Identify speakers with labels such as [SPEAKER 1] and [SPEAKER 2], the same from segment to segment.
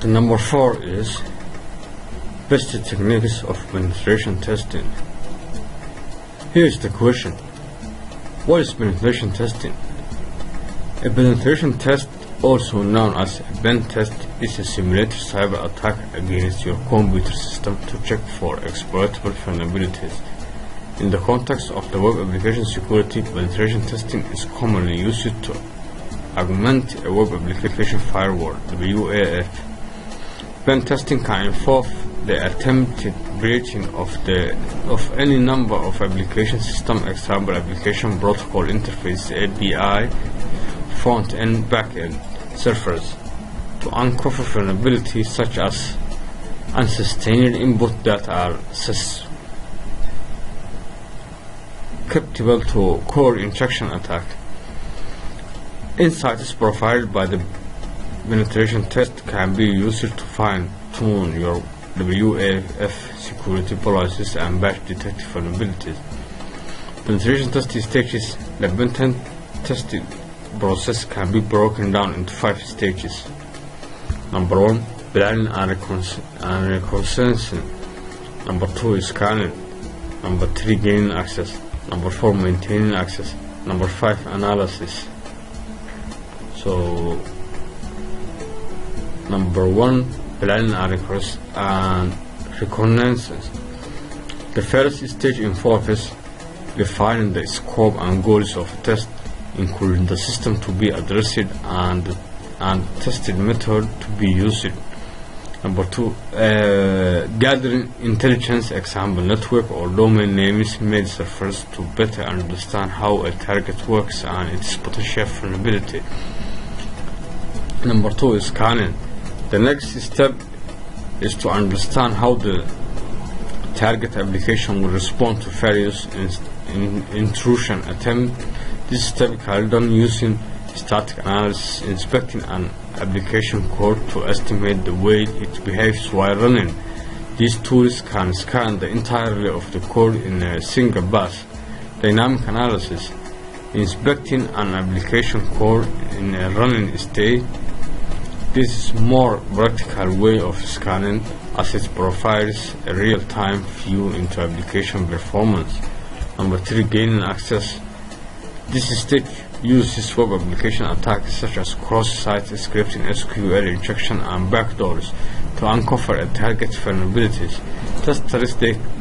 [SPEAKER 1] The number 4 is best techniques of penetration testing. Here is the question: what is penetration testing? A penetration test, also known as a pen test, is a simulated cyber attack against your computer system to check for exploitable vulnerabilities. In the context of the web application security, penetration testing is commonly used to augment a web application firewall, WAF. Pen testing can involve the attempted breaching of any number of application system, example application protocol interface (API), front-end, back-end servers, to uncover vulnerabilities such as unsustained input that are susceptible to core injection attack. Insights provided by the penetration test can be used to fine-tune your WAF security policies and batch detect vulnerabilities. Penetration test stages. The pen testing process can be broken down into 5 stages. Number 1, planning and reconnaissance. Number 2 is scanning. Number 3, gaining access. Number 4, maintaining access. Number 5, analysis. So, number 1, planning and reconnaissance. The first stage involves defining the scope and goals of a test, including the system to be addressed and tested method to be used. Number 2, gathering intelligence, example network or domain names, mail servers, to better understand how a target works and its potential vulnerability. Number 2 is scanning. The next step is to understand how the target application will respond to various intrusion attempts. This is typically done using static analysis, inspecting an application code to estimate the way it behaves while running. These tools can scan the entirety of the code in a single pass. Dynamic analysis, inspecting an application code in a running state. This is a more practical way of scanning, as it provides a real-time view into application performance. Number 3, gaining access. This stage uses web application attacks such as cross-site scripting, SQL injection, and backdoors to uncover a target's vulnerabilities. Testers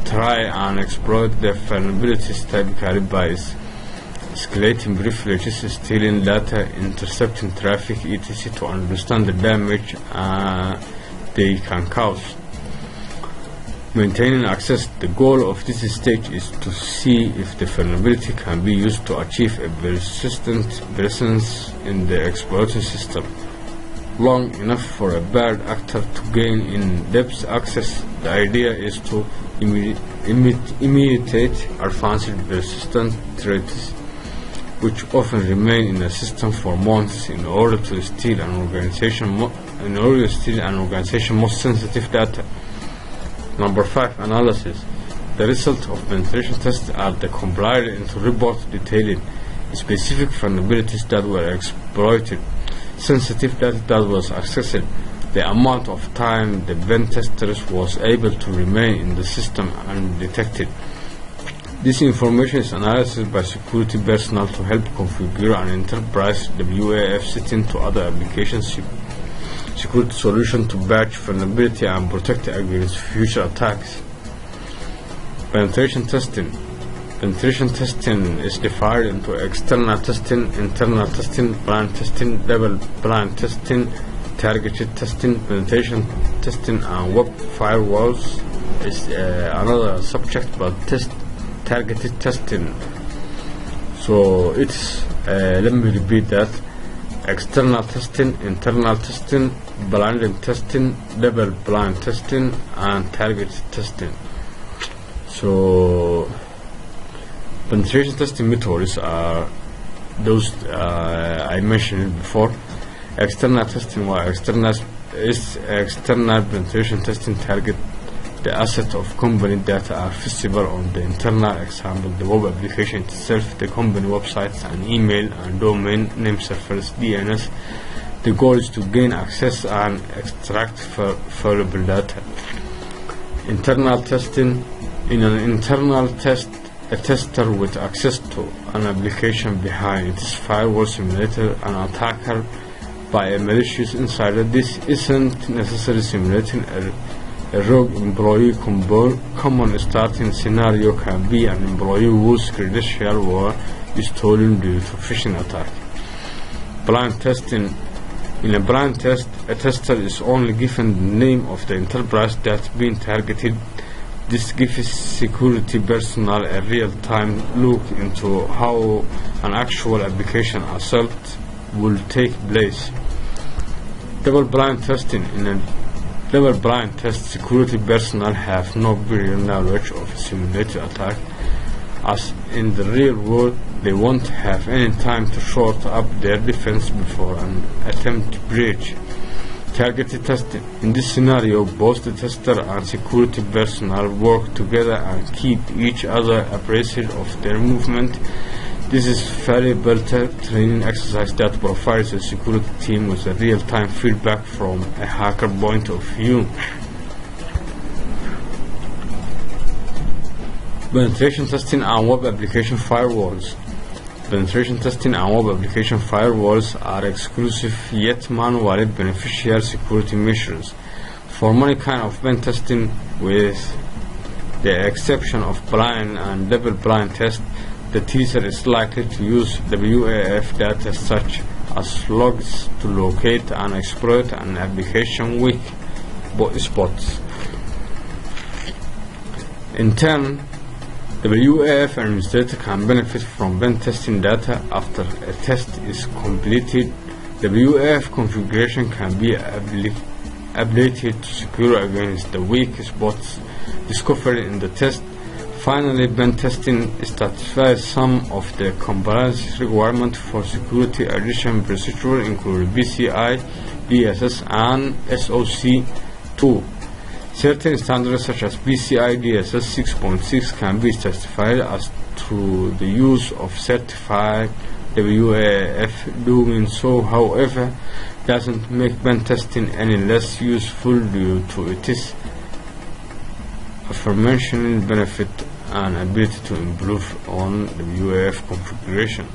[SPEAKER 1] try and exploit the vulnerabilities typically by escalating privileges, stealing data, intercepting traffic, etc. to understand the damage they can cause. Maintaining access. The goal of this stage is to see if the vulnerability can be used to achieve a persistent presence in the exploited system long enough for a bad actor to gain in-depth access. The idea is to imitate advanced persistent threats which often remain in a system for months in order to steal an organization's most sensitive data. Number 5, analysis. The results of penetration tests are compiled into reports detailing specific vulnerabilities that were exploited, sensitive data that was accessed, the amount of time the pen testers was able to remain in the system undetected. This information is analyzed by security personnel to help configure an enterprise WAF setting to other applications security solution to patch vulnerability and protect against future attacks. Penetration testing. Penetration testing is divided into external testing, internal testing, blind testing, double blind testing, targeted testing. Penetration testing and web firewalls is another subject, but targeted testing. So it's let me repeat that: external testing, internal testing, blind testing, double blind testing, and targeted testing. So penetration testing methods are those I mentioned before. External testing, external penetration testing target the assets of company data are visible on the internal, example the web application itself, the company websites and email and domain name servers, DNS. The goal is to gain access and extract valuable data. Internal testing. In an internal test, a tester with access to an application behind its firewall simulated an attacker by a malicious insider. This isn't necessarily simulating a rogue employee. Common starting scenario can be an employee whose credentials were stolen due to phishing attack. Blind testing. In a blind test, a tester is only given the name of the enterprise that's being targeted. This gives security personnel a real-time look into how an actual application assault will take place. Double-blind testing. In a double-blind test, security personnel have no prior knowledge of a simulated attack. As in the real world, they won't have any time to shore up their defense before an attempt breach. Targeted testing. In this scenario, both the tester and security personnel work together and keep each other abreast of their movement. This is valuable training exercise that provides the security team with a real-time feedback from a hacker point of view. Penetration testing and web application firewalls. Penetration testing and web application firewalls are exclusive yet manually beneficial security measures. For many kinds of pen testing, with the exception of blind and double-blind tests, the tester is likely to use WAF data such as logs to locate and exploit an application weak spots. In turn, WAF administrator can benefit from pen testing data after a test is completed. WAF configuration can be updated to secure against the weak spots discovered in the test. Finally, pen testing satisfies some of the compliance requirements for security addition procedures, including PCI, DSS, and SOC 2. Certain standards such as PCI DSS 6.6 can be justified as through the use of certified WAF. Doing so, however, doesn't make pen testing any less useful due to its aforementioned benefit and ability to improve on WAF configuration.